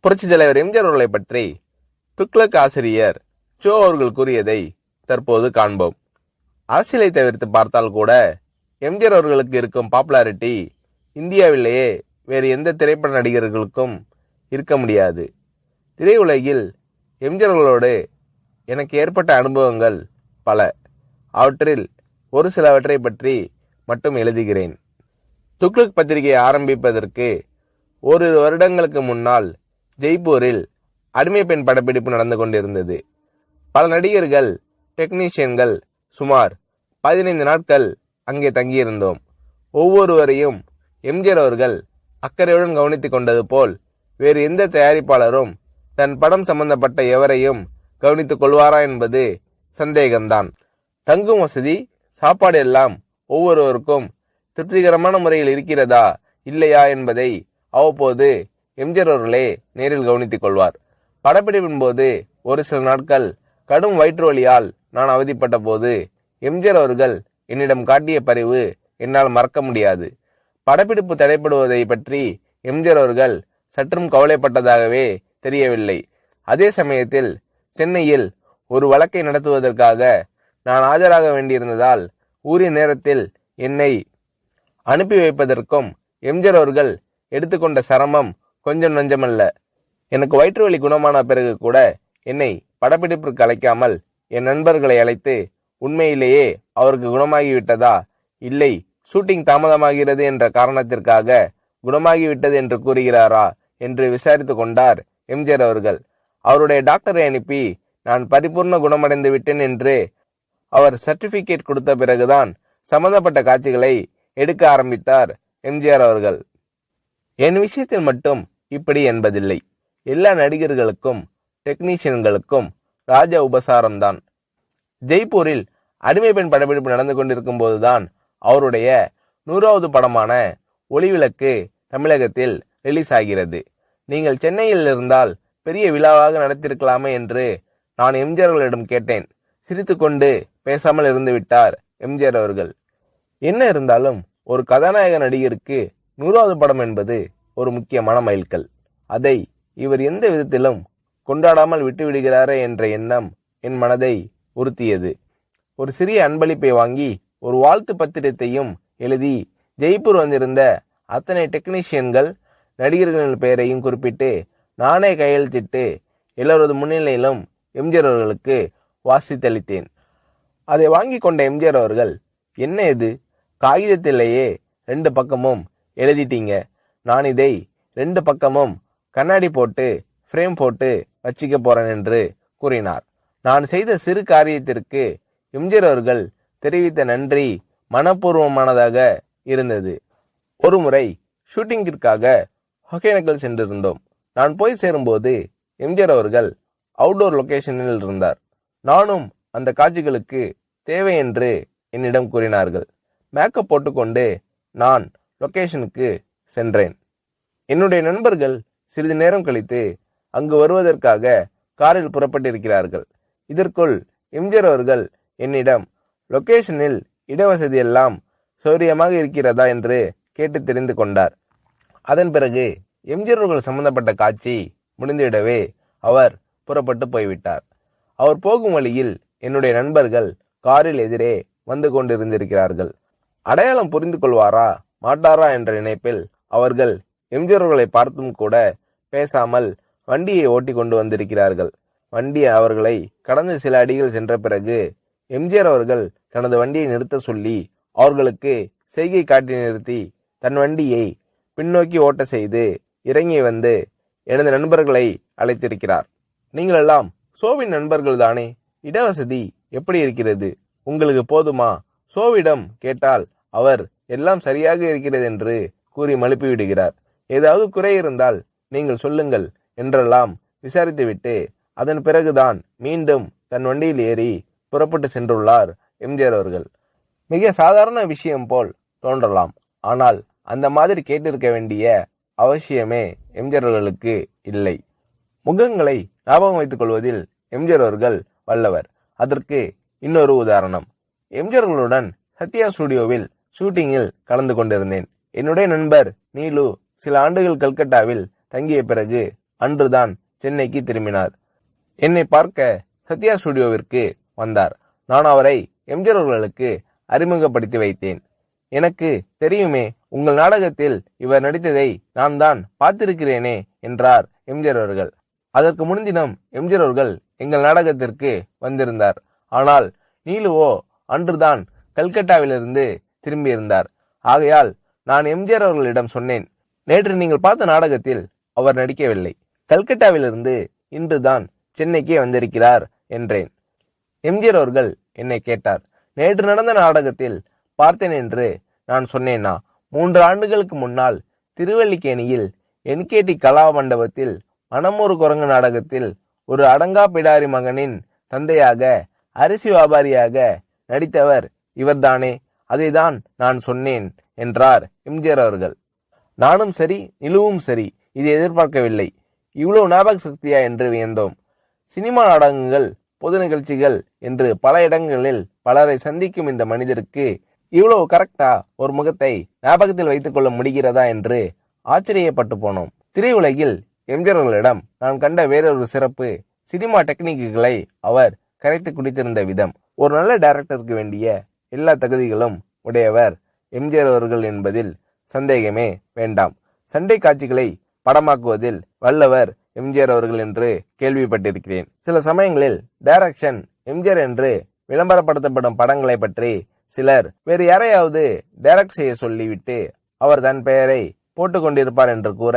புரட்சி தலைவர் எம்ஜிஆர் அவர்களை பற்றி துக்ளக் ஆசிரியர் சோ அவர்கள் கூறியதை தற்போது காண்போம். அரசியலை தவிர்த்து பார்த்தால் கூட எம்ஜிஆர் அவர்களுக்கு இருக்கும் பாப்புலாரிட்டி இந்தியாவிலேயே வேறு எந்த திரைப்பட நடிகர்களுக்கும் இருக்க முடியாது. திரையுலகில் எம்ஜிஆர் அவர்களோடு எனக்கு ஏற்பட்ட அனுபவங்கள் பல. அவற்றில் ஒரு சிலவற்றை பற்றி மட்டும் எழுதுகிறேன். துக்ளக் பத்திரிகை ஆரம்பிப்பதற்கு ஓரிரு வருடங்களுக்கு முன்னால் ஜெய்ப்பூரில் அடிமை பெண் படப்பிடிப்பு நடந்து கொண்டிருந்தது. பல நடிகர்கள், டெக்னீஷியன்கள் சுமார் 15 நாட்கள் அங்கே தங்கியிருந்தோம். ஒவ்வொருவரையும் எம்ஜிஆர் அவர்கள் அக்கறையுடன் கவனித்துக் கொண்டது போல் வேறு எந்த தயாரிப்பாளரும் தன் படம் சம்பந்தப்பட்ட எவரையும் கவனித்துக் கொள்வாரா என்பது சந்தேகம்தான். தங்கும் வசதி, சாப்பாடு எல்லாம் ஒவ்வொருவருக்கும் திருப்திகரமான முறையில் இருக்கிறதா இல்லையா என்பதை அவ்வப்போது எம்ஜிஆர் அவர்களே நேரில் கவனித்துக் கொள்வார். படப்பிடிப்பின் போது ஒரு சில நாட்கள் கடும் வயிற்று வலியால் நான் அவதிப்பட்ட போது எம்ஜிஆர் அவர்கள் என்னிடம் காட்டிய பரிவு என்னால் மறக்க முடியாது. படப்பிடிப்பு தடைப்படுவதை பற்றி எம்ஜிஆர் அவர்கள் சற்றும் கவலைப்பட்டதாகவே தெரியவில்லை. அதே சமயத்தில் சென்னையில் ஒரு வழக்கை நடத்துவதற்காக நான் ஆஜராக வேண்டியிருந்ததால் உரிய நேரத்தில் என்னை அனுப்பி வைப்பதற்கும் எம்ஜிஆர் அவர்கள் எடுத்துக்கொண்ட சிரமம் கொஞ்சம் நஞ்சமல்ல. எனக்கு வயிற்று வலி குணமான பிறகு கூட என்னை படப்பிடிப்பிற்கு அழைக்காமல் என் நண்பர்களை அழைத்து உண்மையிலேயே அவருக்கு குணமாகிவிட்டதா, இல்லை ஷூட்டிங் தாமதமாகிறது என்ற காரணத்திற்காக குணமாகிவிட்டது என்று கூறுகிறாரா என்று விசாரித்து கொண்டார் எம்ஜிஆர் அவர்கள். அவருடைய டாக்டரை அனுப்பி நான் பரிபூர்ண குணமடைந்து விட்டேன் என்று அவர் சர்டிபிகேட் கொடுத்த பிறகுதான் சம்பந்தப்பட்ட காட்சிகளை எடுக்க ஆரம்பித்தார் எம்ஜிஆர் அவர்கள். என் விஷயத்தில் மட்டும் இப்படி என்பதில்லை. எல்லா நடிகர்களுக்கும் டெக்னீஷியன்களுக்கும் ராஜ உபசாரம்தான். ஜெய்ப்பூரில் அடிமை பெண் படப்பிடிப்பு நடந்து கொண்டிருக்கும் போதுதான் அவருடைய 100வது படமான ஒளிவிளக்கு தமிழகத்தில் ரிலீஸ் ஆகிறது. நீங்கள் சென்னையில் இருந்தால் பெரிய விழாவாக நடத்திருக்கலாமே என்று நான் எம்ஜிஆர் அவர்களிடம் கேட்டேன். சிரித்துக்கொண்டு பேசாமல் இருந்து விட்டார் எம்ஜிஆர் அவர்கள். என்ன இருந்தாலும் ஒரு கதாநாயக நடிகருக்கு 100வது படம் என்பது ஒரு முக்கியமான மைல்கல். அதை இவர் எந்த விதத்திலும் கொண்டாடாமல் விட்டுவிடுகிறாரே என்ற எண்ணம் என் மனதை உறுத்தியது. ஒரு சிறிய அன்பளிப்பை வாங்கி ஒரு வாழ்த்து பத்திரத்தையும் எழுதி ஜெய்ப்பூர் வந்திருந்த அத்தனை டெக்னீஷியன்கள், நடிகர்களின் பெயரையும் குறிப்பிட்டு நானே கையெழுத்திட்டு எல்லோரது முன்னிலையிலும் எம்ஜிஆர் அவர்களுக்கு வாசித்தளித்தேன். அதை வாங்கி கொண்ட எம்ஜிஆர் அவர்கள், என்ன இது, காகிதத்திலேயே 2 பக்கமும் எழுதிட்டீங்க, நான் இதை 2 பக்கமும் கண்ணாடி போட்டு ஃப்ரேம் போட்டு வச்சிக்க போறேன் என்று கூறினார். நான் செய்த சிறு காரியத்திற்கு எம்ஜிஆர் அவர்கள் தெரிவித்த நன்றி மனப்பூர்வமானதாக இருந்தது. ஒரு முறை ஷூட்டிங்கிற்காக ஒகேனக்கல் சென்றிருந்தோம். நான் போய் சேரும்போது எம்ஜிஆர் அவர்கள் அவுட்டோர் லொகேஷனில் இருந்தார். நானும் அந்த காட்சிகளுக்கு தேவை என்று என்னிடம் கூறினார்கள். மேக்கப் போட்டுக்கொண்டு நான் லொகேஷனுக்கு சென்றேன். என்னுடைய நண்பர்கள் சிறிது நேரம் கழித்து அங்கு வருவதற்காக காரில் புறப்பட்டிருக்கிறார்கள். இதற்குள் எம்ஜிஆர் அவர்கள் என்னிடம் லொகேஷனில் இடவசதி எல்லாம் சௌரியமாக இருக்கிறதா என்று கேட்டு தெரிந்து கொண்டார். அதன் பிறகு எம்ஜிஆர் அவர்கள் சம்பந்தப்பட்ட காட்சி முடிந்துவிடவே அவர் புறப்பட்டு போய்விட்டார். அவர் போகும் வழியில் என்னுடைய நண்பர்கள் காரில் எதிரே வந்து கொண்டிருந்திருக்கிறார்கள். அடையாளம் புரிந்து கொள்வாரா மாட்டாரா என்ற நினைப்பில் அவர்கள் எம்ஜிஆர் அவர்களை பார்த்தும் கூட பேசாமல் வண்டியை ஓட்டி கொண்டு வந்திருக்கிறார்கள். வண்டி அவர்களை கடந்து சில அடிகள் சென்ற பிறகு எம்ஜிஆர் அவர்கள் தனது வண்டியை நிறுத்த சொல்லி அவர்களுக்கு செய்கை காட்டி நிறுத்தி தன் வண்டியை பின்னோக்கி ஓட்ட செய்து இறங்கி வந்து எனது நண்பர்களை அழைத்திருக்கிறார். நீங்கள் எல்லாம் சோவின் நண்பர்கள் தானே, இடவசதி எப்படி இருக்கிறது, உங்களுக்கு போதுமா? சோவிடம் கேட்டால் அவர் எல்லாம் சரியாக இருக்கிறது என்று கூறி மழுப்பி விடுகிறார். ஏதாவது குறை இருந்தால் நீங்கள் சொல்லுங்கள் என்றெல்லாம் விசாரித்துவிட்டு அதன் பிறகுதான் மீண்டும் தன் வண்டியில் ஏறி புறப்பட்டு சென்றுள்ளார் எம்ஜிஆர் அவர்கள். மிக சாதாரண விஷயம் போல் தோன்றலாம், ஆனால் அந்த மாதிரி கேட்டிருக்க வேண்டிய அவசியமே எம்ஜிஆர் அவர்களுக்கு இல்லை. முகங்களை ஞாபகம் வைத்துக் கொள்வதில் எம்ஜிஆர் அவர்கள் வல்லவர். அதற்கு இன்னொரு உதாரணம். எம்ஜிஆர் அவர்களுடன் சத்யா ஸ்டுடியோவில் ஷூட்டிங்கில் கலந்து கொண்டிருந்தேன். என்னுடைய நண்பர் நீலு சில ஆண்டுகள் கல்கட்டாவில் தங்கிய பிறகு அன்றுதான் சென்னைக்கு திரும்பினார். என்னை பார்க்க சத்யா ஸ்டுடியோவிற்கு வந்தார். நான் அவரை எம்ஜிஆர் அவர்களுக்கு அறிமுகப்படுத்தி வைத்தேன். எனக்கு தெரியுமே, உங்கள் நாடகத்தில் இவர் நடித்ததை நான் தான் பார்த்திருக்கிறேனே என்றார் எம்ஜிஆர் அவர்கள். அதற்கு முன்தினம் எம்ஜிஆர் அவர்கள் எங்கள் நாடகத்திற்கு வந்திருந்தார். ஆனால் நீலுவோ அன்றுதான் கல்கட்டாவிலிருந்து திரும்பியிருந்தார். ஆகையால் நான் எம்ஜிஆர் அவர்களிடம் சொன்னேன், நேற்று நீங்கள் பார்த்த நாடகத்தில் அவர் நடிக்கவில்லை. கல்கட்டாவிலிருந்து இன்றுதான் சென்னைக்கே வந்திருக்கிறார் என்றேன். எம்ஜிஆர் அவர்கள் என்னை கேட்டார், நேற்று நடந்த நாடகத்தில் பார்த்தேன் என்று நான் சொன்னேனா? 3 ஆண்டுகளுக்கு முன்னால் திருவல்லிக்கேணியில் என்கேடி கலா மண்டபத்தில் மனமொரு குரங்கு நாடகத்தில் ஒரு அடங்கா பிடாரி மகனின் தந்தையாக அரிசி வியாபாரியாக நடித்தவர் இவர்தானே, அதைதான் நான் சொன்னேன் என்றார் எம்ஜிஆர் அவர்கள். நானும் சரி, நிலுவும் சரி, இதை எதிர்பார்க்கவில்லை. இவ்வளவு ஞாபக சக்தியா என்று வியந்தோம். சினிமா நாடகங்கள், பொது நிகழ்ச்சிகள் என்று பல இடங்களில் பலரை சந்திக்கும் இந்த மனிதருக்கு இவ்வளவு கரெக்டா ஒரு முகத்தை ஞாபகத்தில் வைத்துக் கொள்ள முடிகிறதா என்று ஆச்சரியப்பட்டு போனோம். திரையுலகில் எம்ஜிஆர் அவர்களிடம் நான் கண்ட வேறொரு சிறப்பு, சினிமா டெக்னிக்குகளை அவர் கரைத்து குடித்திருந்த விதம். ஒரு நல்ல டைரக்டருக்கு வேண்டிய எல்லா தகுதிகளும் உடையவர் எம்ஜிஆர் அவர்கள் என்பதில் சந்தேகமே வேண்டாம். சண்டை காட்சிகளை படமாக்குவதில் வல்லவர் எம்ஜிஆர் அவர்கள் என்று கேள்விப்பட்டிருக்கிறேன். சில சமயங்களில் டைரக்ஷன் எம்ஜிஆர் என்று விளம்பரப்படுத்தப்படும் படங்களை பற்றி சிலர் வேறு யாரையாவது டைரக்ட் செய்ய சொல்லிவிட்டு அவர் தன் பெயரை போட்டுக் கொண்டிருப்பார் என்று கூற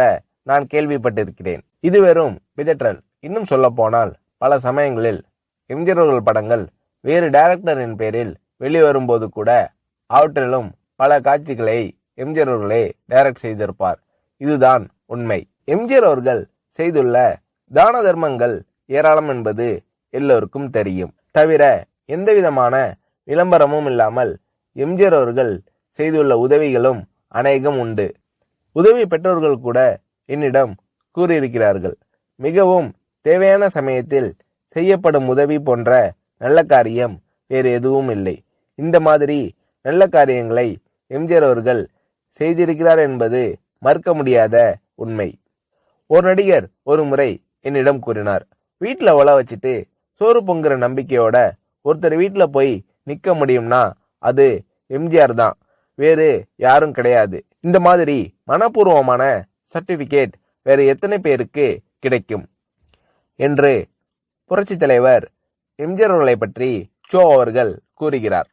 நான் கேள்விப்பட்டிருக்கிறேன். இது வெறும் பிதற்றல். இன்னும் சொல்ல போனால் பல சமயங்களில் எம்ஜிஆர் அவர்கள் படங்கள் வேறு டைரக்டரின் பெயரில் வெளிவரும்போது கூட அவற்றிலும் பல காட்சிகளை எம்ஜிஆர் அவர்களே டைரக்ட் செய்திருப்பார். இதுதான் உண்மை. எம்ஜிஆர் அவர்கள் செய்துள்ள தான தர்மங்கள் ஏராளம் என்பது எல்லோருக்கும் தெரியும். தவிர எந்தவிதமான விளம்பரமும் இல்லாமல் எம்ஜிஆர் அவர்கள் செய்துள்ள உதவிகளும் அநேகம் உண்டு. உதவி பெற்றோர்கள் கூட என்னிடம் கூறியிருக்கிறார்கள். மிகவும் தேவையான சமயத்தில் செய்யப்படும் உதவி போன்ற நல்ல காரியம் வேறு எதுவும் இல்லை. இந்த மாதிரி நல்ல காரியங்களை எம்ஜிஆர் அவர்கள் செய்திருக்கிறார் என்பது மறுக்க முடியாத உண்மை. ஒரு நடிகர் ஒரு முறை என்னிடம் கூறினார், வீட்டுல ஒல வச்சுட்டு சோறு பொங்குற நம்பிக்கையோட ஒருத்தர் வீட்டுல போய் நிக்க முடியும்னா அது எம்ஜிஆர் தான், வேறு யாரும் கிடையாது. இந்த மாதிரி மனப்பூர்வமான சர்டிபிகேட் வேறு எத்தனை பேருக்கு கிடைக்கும் என்று புரட்சி தலைவர் எம்ஜிஆர் அவர்களை பற்றி ஷோ அவர்கள் கூறுகிறார்.